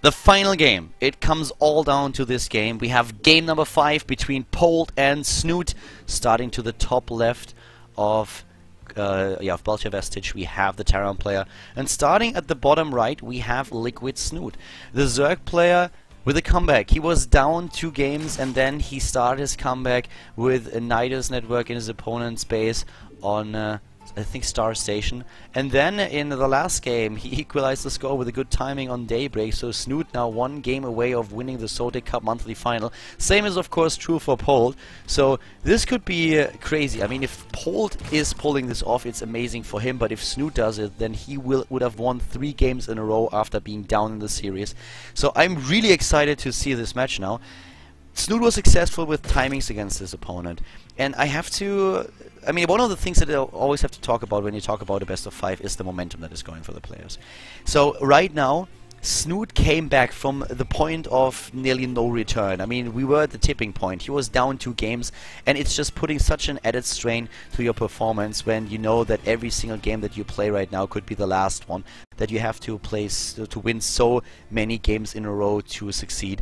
The final game. It comes all down to this game. We have game number 5 between Polt and Snute. Starting to the top left of Belcher Vestige, we have the Terran player. And starting at the bottom right, we have Liquid Snute. The Zerg player with a comeback. He was down 2 games and then he started his comeback with a Nidus network in his opponent's base on I think Star Station, and then in the last game he equalized the score with a good timing on Daybreak, so Snute now 1 game away of winning the Zotac Cup monthly final. Same is of course true for Polt, so this could be crazy. I mean, if Polt is pulling this off, it's amazing for him, but if Snute does it, then he would have won 3 games in a row after being down in the series. So I'm really excited to see this match now. Snute was successful with timings against his opponent, and I mean, one of the things that I always have to talk about when you talk about a best of 5 is the momentum that is going for the players. So right now, Snute came back from the point of nearly no return. I mean, we were at the tipping point. He was down 2 games, and it's just putting such an added strain to your performance when you know that every single game that you play right now could be the last one, that you have to win so many games in a row to succeed.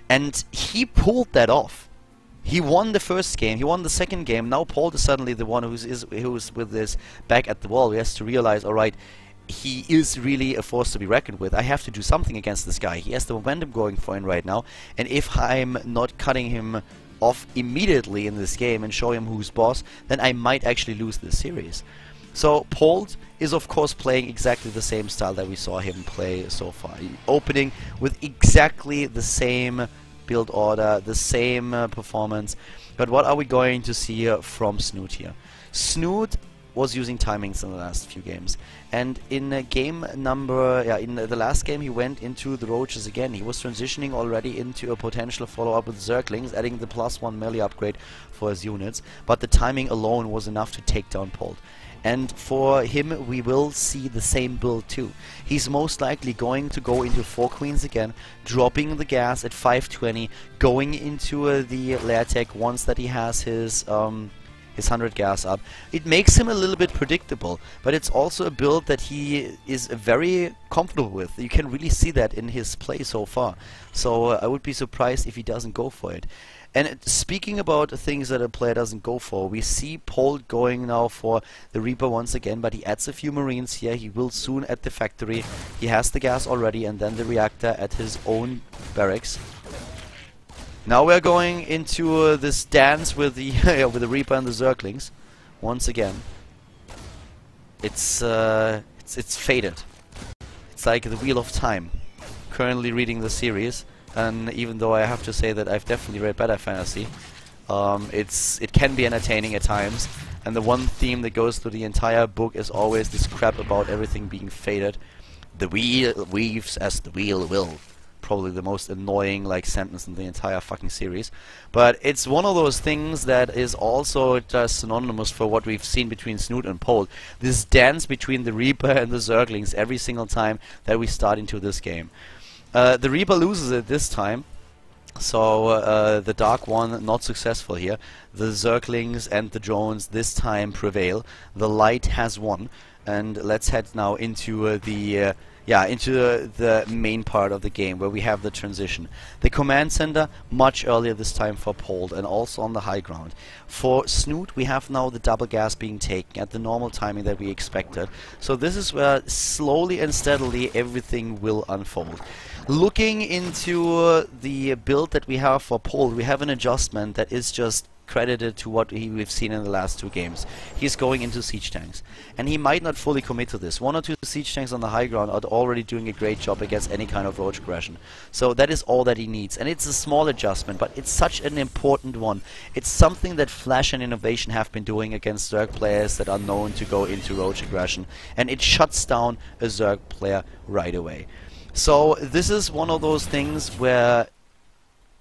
And he pulled that off. He won the first game, he won the second game. Now Polt is suddenly the one who's with this back at the wall. He has to realize, alright, he is really a force to be reckoned with. I have to do something against this guy. He has the momentum going for him right now, and if I'm not cutting him off immediately in this game and show him who's boss, then I might actually lose this series. So Polt is of course playing exactly the same style that we saw him play so far. Opening with exactly the same build order, the same performance. But what are we going to see from Snute here? Snute was using timings in the last few games, and in in the last game he went into the Roaches again. He was transitioning already into a potential follow-up with Zerglings, adding the +1 melee upgrade for his units, but the timing alone was enough to take down Polt. And for him, we will see the same build too. He's most likely going to go into 4 Queens again, dropping the gas at 520, going into the lair tech once that he has his 100 gas up. It makes him a little bit predictable, but it's also a build that he is very comfortable with. You can really see that in his play so far. So I would be surprised if he doesn't go for it. And speaking about things that a player doesn't go for, we see Polt going now for the Reaper once again, but he adds a few Marines here. He will soon at the factory. He has the gas already, and then the reactor at his own barracks. Now we're going into this dance with the with the Reaper and the Zerglings once again. It's faded. It's like the Wheel of Time. Currently reading the series. And even though I have to say that I've definitely read better fantasy, it can be entertaining at times. And the one theme that goes through the entire book is always this crap about everything being faded. The wheel weaves as the wheel will. Probably the most annoying sentence in the entire fucking series. But it's one of those things that is also just synonymous for what we've seen between Snute and Polt. This dance between the Reaper and the Zerglings every single time that we start into this game. The Reaper loses it this time, so the Dark One not successful here. The Zerglings and the drones this time prevail. The Light has won, and let's head now into the main part of the game where we have the transition. The command center much earlier this time for Polt, and also on the high ground. For Snute, we have now the double gas being taken at the normal timing that we expected. So this is where slowly and steadily everything will unfold. Looking into the build that we have for Polt, we have an adjustment that is just credited to what we've seen in the last 2 games. He's going into siege tanks, and he might not fully commit to this. 1 or 2 siege tanks on the high ground are already doing a great job against any kind of roach aggression. So that is all that he needs, and it's a small adjustment, but it's such an important one. It's something that Flash and Innovation have been doing against Zerg players that are known to go into roach aggression, and it shuts down a Zerg player right away. So this is one of those things where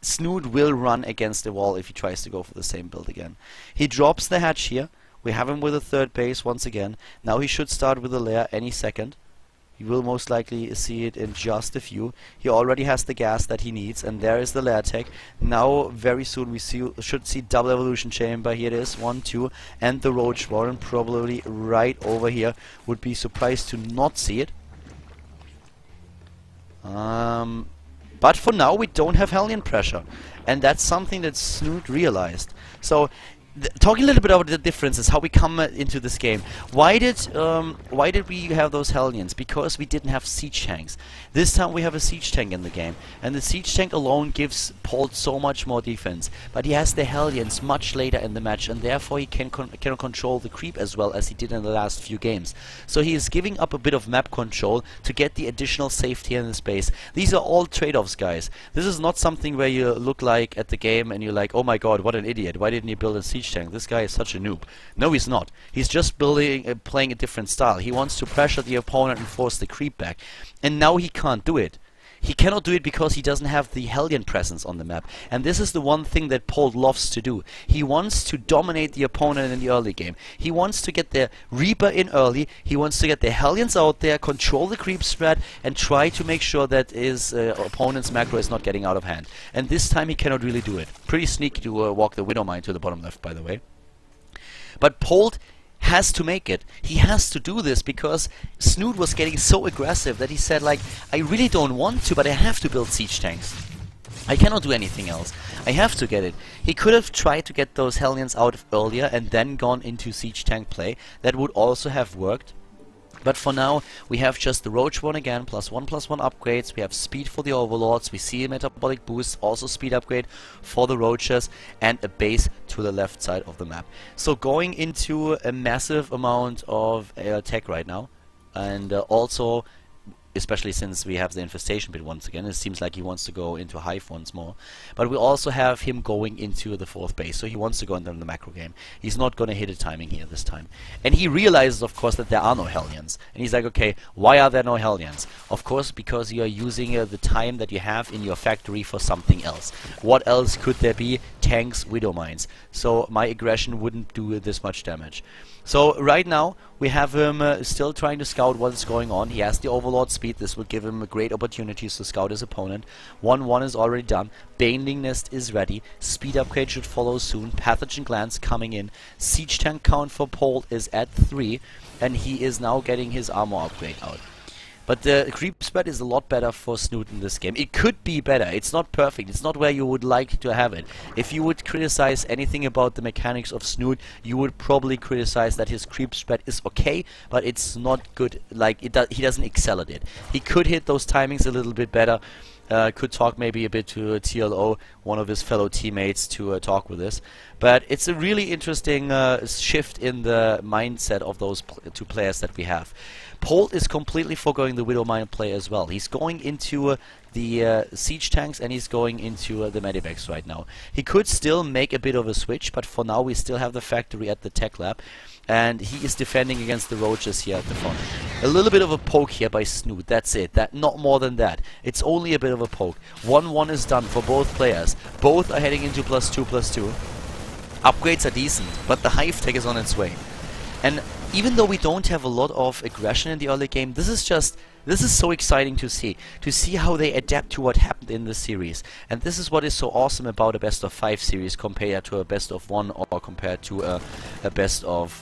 Snute will run against the wall if he tries to go for the same build again. He drops the hatch here. We have him with a 3rd base once again. Now he should start with the lair any second. You will most likely see it in just a few. He already has the gas that he needs, and there is the lair tech. Now very soon we should see double evolution chamber. Here it is, 1, 2, and the roach warren probably right over here. Would be surprised to not see it. But for now we don't have Hellion pressure, and that's something that Snute realized. So talking a little bit about the differences, how we come into this game. Why did we have those Hellions? Because we didn't have siege tanks. This time we have a siege tank in the game, and the siege tank alone gives Polt so much more defense. But he has the Hellions much later in the match, and therefore he cannot control the creep as well as he did in the last few games. So he is giving up a bit of map control to get the additional safety in the space. These are all trade-offs, guys. This is not something where you look like at the game and you're like, oh my god, what an idiot, why didn't he build a siege tank? This guy is such a noob. No, he's not. He's just playing a different style. He wants to pressure the opponent and force the creep back. And now he can't do it. He cannot do it because he doesn't have the Hellion presence on the map. And this is the one thing that Polt loves to do. He wants to dominate the opponent in the early game. He wants to get the Reaper in early. He wants to get the Hellions out there, control the creep spread, and try to make sure that his opponent's macro is not getting out of hand. And this time he cannot really do it. Pretty sneaky to walk the Widowmine to the bottom left, by the way. But Polt has to make it. He has to do this because Snute was getting so aggressive that he said, like, I really don't want to, but I have to build siege tanks. I cannot do anything else. I have to get it. He could have tried to get those Hellions out earlier and then gone into siege tank play. That would also have worked. But for now, we have just the Roach one again, +1/+1 upgrades. We have speed for the Overlords. We see a metabolic boost, also speed upgrade for the Roaches, and a base to the left side of the map. So going into a massive amount of tech right now, and also, especially since we have the infestation bit once again, it seems like he wants to go into Hive once more. But we also have him going into the 4th base, so he wants to go into the macro game. He's not going to hit a timing here this time. And he realizes, of course, that there are no Hellions. And he's like, okay, why are there no Hellions? Of course, because you are using the time that you have in your factory for something else. What else could there be? Tanks, Widowmines. So my aggression wouldn't do this much damage. So right now we have him still trying to scout what is going on. He has the Overlord speed. This will give him a great opportunities to scout his opponent. 1-1 is already done. Baneling Nest is ready. Speed upgrade should follow soon. Pathogen Glance coming in. Siege tank count for Polt is at 3, and he is now getting his armor upgrade out. But the creep spread is a lot better for Snute in this game. It could be better. It's not perfect. It's not where you would like to have it. If you would criticize anything about the mechanics of Snute, you would probably criticize that his creep spread is okay, but it's not good. Like he doesn't excel at it. He could hit those timings a little bit better. Could talk maybe a bit to TLO, one of his fellow teammates, to talk with this. But it's a really interesting shift in the mindset of those two players that we have. Polt is completely foregoing the Widowmine play as well. He's going into the siege tanks and he's going into the medivacs right now. He could still make a bit of a switch, but for now we still have the factory at the tech lab. And he is defending against the Roaches here at the front. A little bit of a poke here by Snute, that's it. Not more than that. It's only a bit of a poke. 1-1 is done for both players. Both are heading into +2/+2. Upgrades are decent, but the Hive tech is on its way. And even though we don't have a lot of aggression in the early game, this is so exciting to see how they adapt to what happened in the series. And this is what is so awesome about a best of 5 series compared to a best of 1 or compared to a best of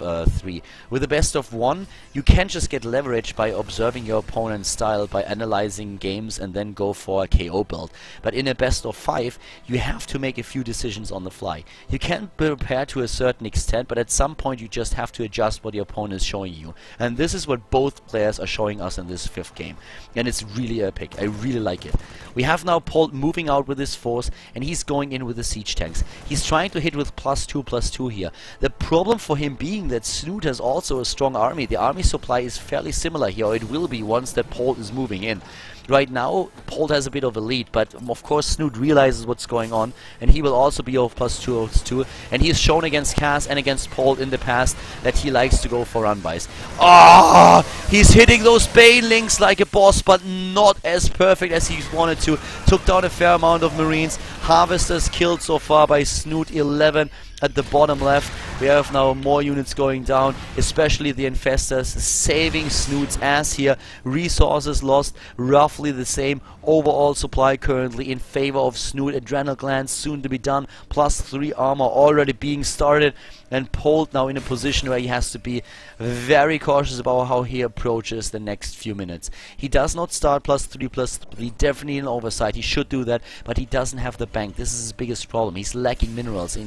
3. With a best of 1, you can't just get leverage by observing your opponent's style, by analyzing games and then go for a KO build. But in a best of 5, you have to make a few decisions on the fly. You can prepare to a certain extent, but at some point you just have to adjust what your opponent is showing you. And this is what both players are showing us in this 5th game, and it's really epic. I really like it. We have now Polt moving out with his force, and he's going in with the siege tanks. He's trying to hit with +2/+2 here. The problem for him being that Snute has also a strong army. The army supply is fairly similar here, or it will be once that Polt is moving in. Right now, Polt has a bit of a lead, but of course Snute realizes what's going on, and he will also be of +2/+2, and he's shown against Cass and against Polt in the past that he likes to go for run-bys. Ah! He's hitting those banelings like a boss, but not as perfect as he wanted to. Took down a fair amount of Marines. Harvesters killed so far by Snute, 11 at the bottom left. We have now more units going down, especially the Infestors, saving Snute's ass here. Resources lost, roughly the same. Overall supply currently in favor of Snute. Adrenal glands soon to be done, +3 armor already being started. and Polt now in a position where he has to be very cautious about how he approaches the next few minutes. He does not start +3/+3, definitely an oversight. He should do that, but he doesn't have the bank. This is his biggest problem. He's lacking minerals.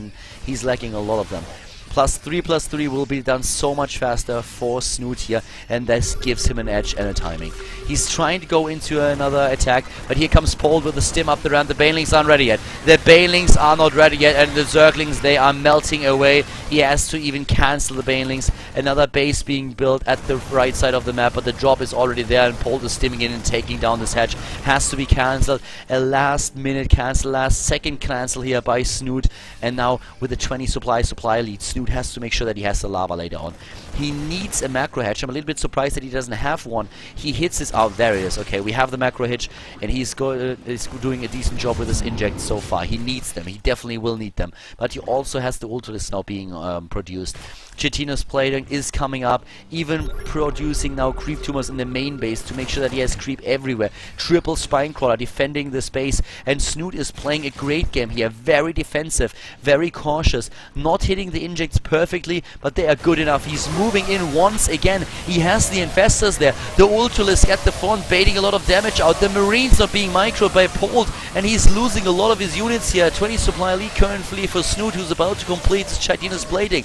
He's lacking a lot of them. +3/+3 will be done so much faster for Snute here, and this gives him an edge and a timing. He's trying to go into another attack, but here comes Polt with a stim up the ramp. The Banelings aren't ready yet. The Banelings are not ready yet, and the Zerglings, they are melting away. He has to even cancel the Banelings. Another base being built at the right side of the map, but the drop is already there, and Polt is stimming in and taking down this hatch. Has to be cancelled. A last minute cancel, last second cancel here by Snute, and now with the 20 supply lead, Snute has to make sure that he has the lava later on. He needs a macro hatch. I'm a little bit surprised that he doesn't have one. He hits his... Oh, there it is. Okay, we have the macro hitch, and he's doing a decent job with his injects so far. He needs them. He definitely will need them. But he also has the Ultralist now being produced. Chitinous plating is coming up, even producing now creep tumors in the main base to make sure that he has creep everywhere. Triple spine crawler defending the space, and Snute is playing a great game here. Very defensive, very cautious, not hitting the injects perfectly, but they are good enough. He's moving in once again. He has the infestors there. The Ultralisk at the front baiting a lot of damage out. The Marines are being microed by Polt, and he's losing a lot of his units here. 20 supply lead currently for Snute, who's about to complete his Chitinous plating.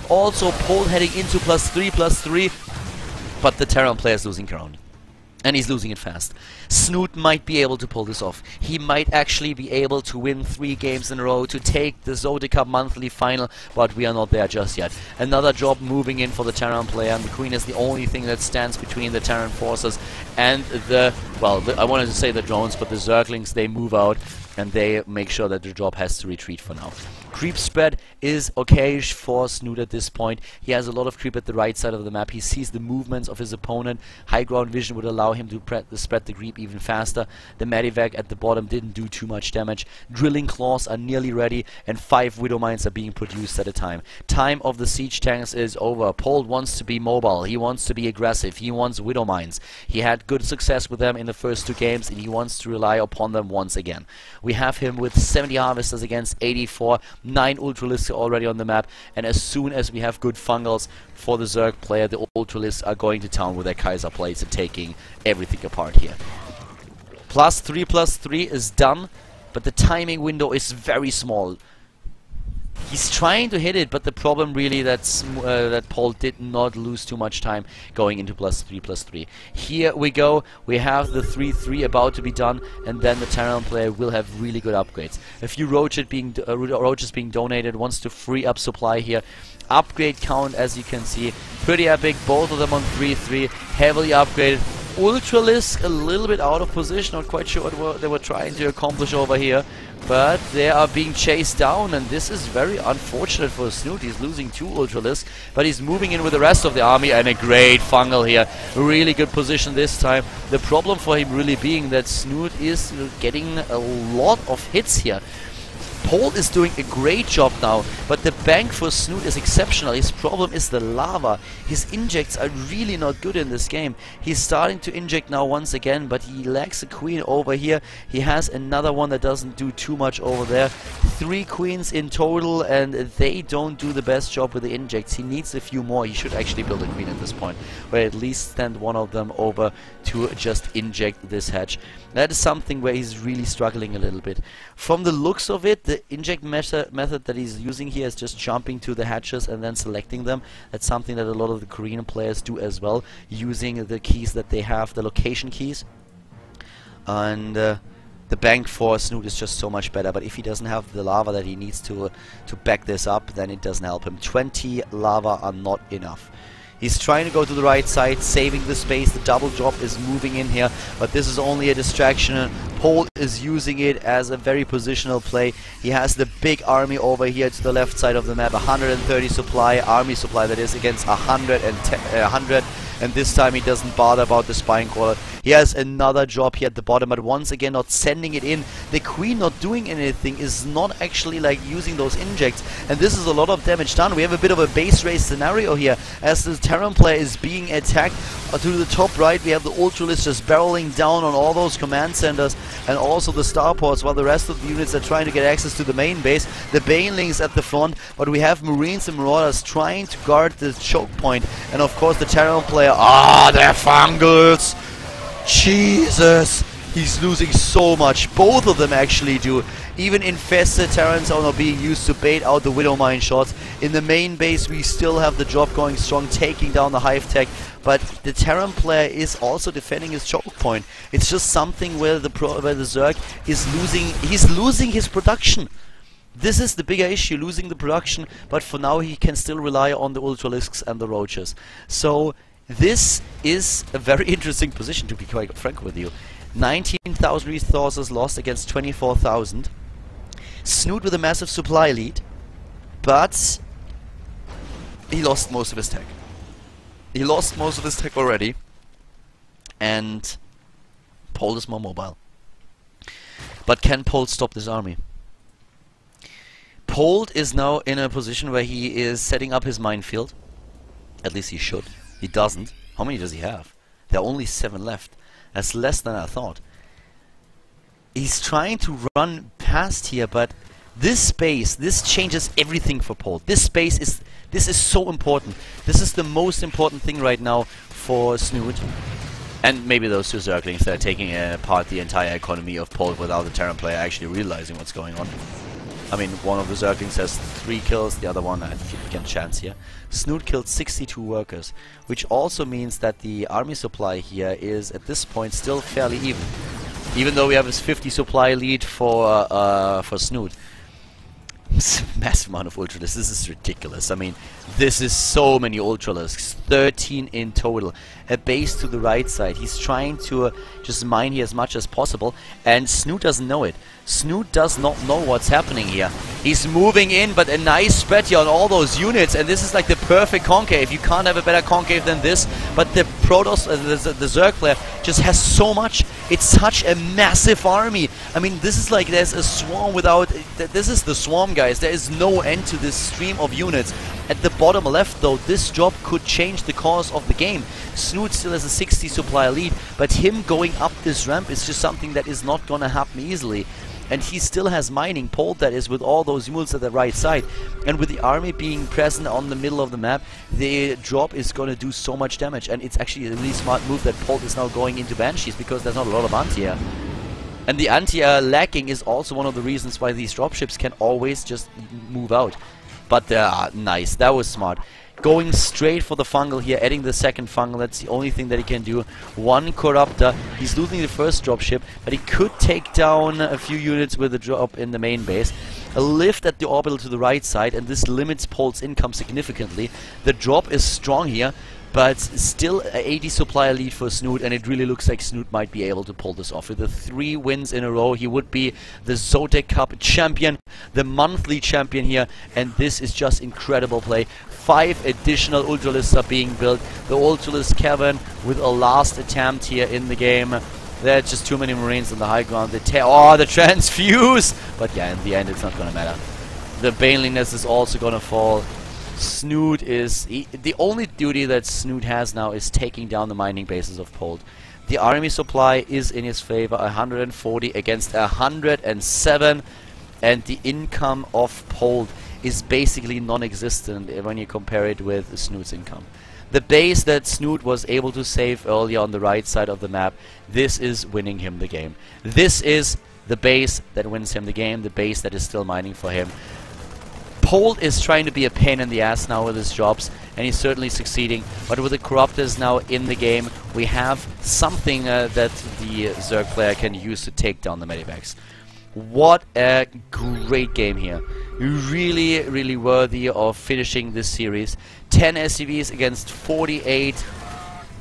Also Polt heading into +3/+3, but the Terran player is losing ground. And he's losing it fast. Snute might be able to pull this off. He might actually be able to win 3 games in a row to take the Zotac Cup monthly final, but we are not there just yet. Another drop moving in for the Terran player, and the Queen is the only thing that stands between the Terran forces and the, well, I wanted to say the drones, but the Zerglings, they move out and they make sure that the drop has to retreat for now. Creep spread is okay for Snute at this point. He has a lot of creep at the right side of the map. He sees the movements of his opponent. High ground vision would allow him to spread the creep even faster. The Medivac at the bottom didn't do too much damage. Drilling claws are nearly ready, and 5 Widow Mines are being produced at a time. Time of the siege tanks is over. Polt wants to be mobile. He wants to be aggressive. He wants Widow Mines. He had good success with them in the first 2 games, and he wants to rely upon them once again. We have him with 70 Harvesters against 84. 9 Ultralisks are already on the map, and as soon as we have good fungals for the Zerg player, the Ultralisks are going to town with their Kaiser plates and taking everything apart here. +3/+3 is done, but the timing window is very small. He's trying to hit it, but the problem really that Polt did not lose too much time going into +3/+3. Here we go. We have the 3/3 about to be done, and then the Terran player will have really good upgrades. A few roaches being donated, wants to free up supply here. Upgrade count, as you can see, pretty epic. Both of them on 3/3, heavily upgraded. Ultralisk a little bit out of position, not quite sure what they were trying to accomplish over here, but they are being chased down, and this is very unfortunate for Snute. He's losing 2 Ultralisks, but he's moving in with the rest of the army, and a great fungal here. Really good position this time. The problem for him really being that Snute is getting a lot of hits here. Polt is doing a great job now, but the bank for Snute is exceptional. His problem is the lava. His injects are really not good in this game. He's starting to inject now once again, but he lacks a queen over here. He has another one that doesn't do too much over there. 3 queens in total, and they don't do the best job with the injects. He needs a few more. He should actually build a queen at this point, or at least send one of them over to just inject this hatch. That is something where he's really struggling a little bit. From the looks of it, the inject method that he's using here is just jumping to the hatches and then selecting them. That's something that a lot of the Korean players do as well, using the keys that they have, the location keys. And the bank for Snute is just so much better, but if he doesn't have the lava that he needs to back this up, then it doesn't help him. 20 lava are not enough. He's trying to go to the right side, saving the space. The double drop is moving in here, but this is only a distraction. Polt is using it as a very positional play. He has the big army over here to the left side of the map, 130 supply, army supply that is, against 100 and this time he doesn't bother about the spine crawler. He has another drop here at the bottom, but once again not sending it in. The queen not doing anything, is not actually like using those injects, and this is a lot of damage done. We have a bit of a base race scenario here as the Terran player is being attacked. To the top right we have the Ultralisk just barreling down on all those command centers and also the starports, while the rest of the units are trying to get access to the main base. The Banelings at the front, but we have Marines and Marauders trying to guard the choke point, and of course the Terran player, they're fungals! Jesus! He's losing so much. Both of them actually do. Even infested Terrans are now being used to bait out the Widowmine shots. In the main base we still have the drop going strong, taking down the Hive Tech, but the Terran player is also defending his choke point. It's just something where the Zerg is losing, he's losing his production. This is the bigger issue, losing the production, but for now he can still rely on the Ultralisks and the Roaches. So this is a very interesting position, to be quite frank with you. 19,000 resources lost against 24,000. Snute with a massive supply lead, but he lost most of his tech. He lost most of his tech already, and Polt is more mobile. But can Polt stop this army? Polt is now in a position where he is setting up his minefield. At least he should. He doesn't. How many does he have? There are only 7 left. That's less than I thought. He's trying to run past here, but this space, this changes everything for Polt. This space is, this is so important. This is the most important thing right now for Snute. And maybe those two Zerglings that are taking apart the entire economy of Polt without the Terran player actually realizing what's going on. I mean, one of the Zerglings has 3 kills, the other one, I think we can chance here. Snute killed 62 workers, which also means that the army supply here is, at this point, still fairly even. Even though we have this 50 supply lead for Snute. It's a massive amount of Ultralisks. This is ridiculous. I mean, this is so many Ultralisks. 13 in total. A base to the right side. He's trying to just mine here as much as possible, and Snute doesn't know it. Snute does not know what's happening here. He's moving in, but a nice spread here on all those units, and this is like the perfect concave. You can't have a better concave than this, but the Protoss, the Zerg player, just has so much. It's such a massive army. I mean, this is like there's a swarm without... This is the swarm, guys. There is no end to this stream of units. At the bottom left, though, this drop could change the course of the game. Snute still has a 60 supply lead, but him going up this ramp is just something that is not gonna happen easily. And he still has mining, Polt that is, with all those mules at the right side. And with the army being present on the middle of the map, the drop is going to do so much damage. And it's actually a really smart move that Polt is now going into Banshees, because there's not a lot of anti-air. And the anti-air lacking is also one of the reasons why these dropships can always just move out. But nice, that was smart. Going straight for the fungal here, adding the second fungal, that's the only thing that he can do. 1 Corruptor, he's losing the first dropship, but he could take down a few units with a drop in the main base. A lift at the orbital to the right side, and this limits Polt's income significantly. The drop is strong here, but still a 80 supply lead for Snute, and it really looks like Snute might be able to pull this off. With the 3 wins in a row, he would be the Zotac Cup champion, the monthly champion here, and this is just incredible play. 5 additional Ultralisks are being built. The Ultralisk Cavern with a last attempt here in the game. There's just too many Marines on the high ground. The transfuse! But yeah, in the end it's not gonna matter. The Baneliness is also gonna fall. Snute is... the only duty that Snute has now is taking down the mining bases of Polt. The army supply is in his favor, 140 against 107, and the income of Polt is basically non-existent when you compare it with Snute's income. The base that Snute was able to save earlier on the right side of the map, this is winning him the game. This is the base that wins him the game, the base that is still mining for him. Polt is trying to be a pain in the ass now with his jobs, and he's certainly succeeding, but with the Corruptors now in the game, we have something that the Zerg player can use to take down the Medivacs. What a great game here. Really, really worthy of finishing this series. 10 SCVs against 48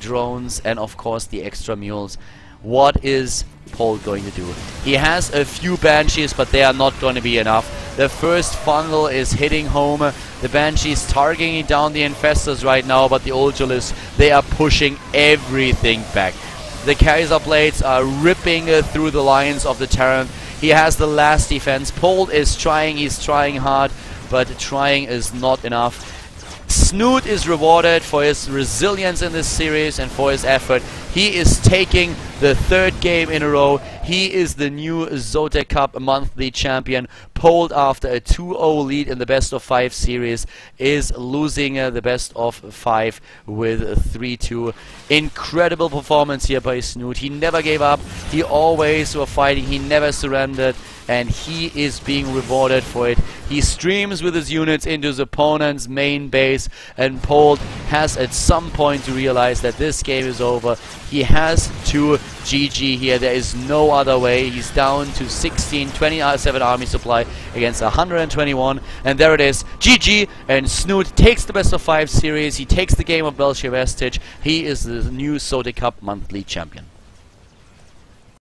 drones, and of course the extra mules. What is Polt going to do? He has a few Banshees, but they are not going to be enough. The first fungal is hitting home. The Banshees targeting down the Infestors right now, but the Ultralists, they are pushing everything back. The Kaiser Blades are ripping through the lines of the Terran. He has the last defense. Polt is trying, he's trying hard, but trying is not enough. Snute is rewarded for his resilience in this series and for his effort. He is taking the 3rd game in a row. He is the new Zotac Cup monthly champion. Polt, after a 2-0 lead in the best of 5 series, is losing the best of 5 with 3-2. Incredible performance here by Snute. He never gave up. He always was fighting. He never surrendered. And he is being rewarded for it. He streams with his units into his opponent's main base, and Polt has at some point to realize that this game is over. He has to GG here. There is no other way. He's down to 27 army supply against 121, and there it is. GG, and Snute takes the best of 5 series. He takes the game of Belcher Vestige. He is the new Zotac Cup monthly champion.